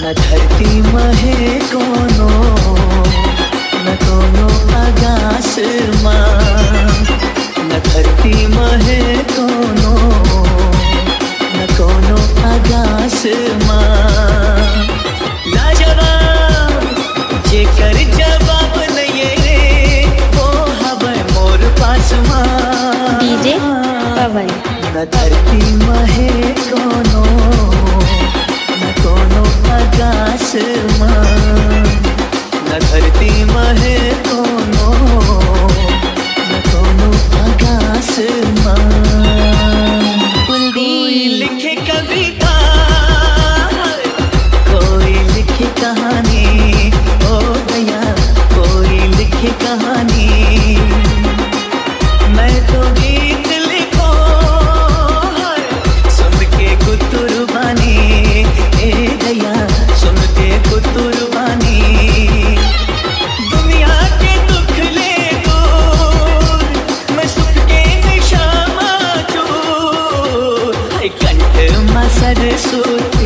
न धरती महे कोनो न कोनो आकाश मां, न धरती महे कोनो न कोनो आकाश मां। लाजवाब जेकर जवाब नहीं रे वो हवे मोर पास मां। डीजे पवन। न धरती महे कोनो न कोनो आकाश मां, न धरती महे कोनो न कोनो आकाश मां। कोई लिखे कविता, कोई लिखे कहानी, ओ दया कोई लिखे कहानी। मैं तो गीत लिखो सुन के कुतुरबानी, ए दया सुन के कुतुरबानी। दुनिया के दुख ले दूर मैं सुख के निशामा चूर, कंठ मा सरसूर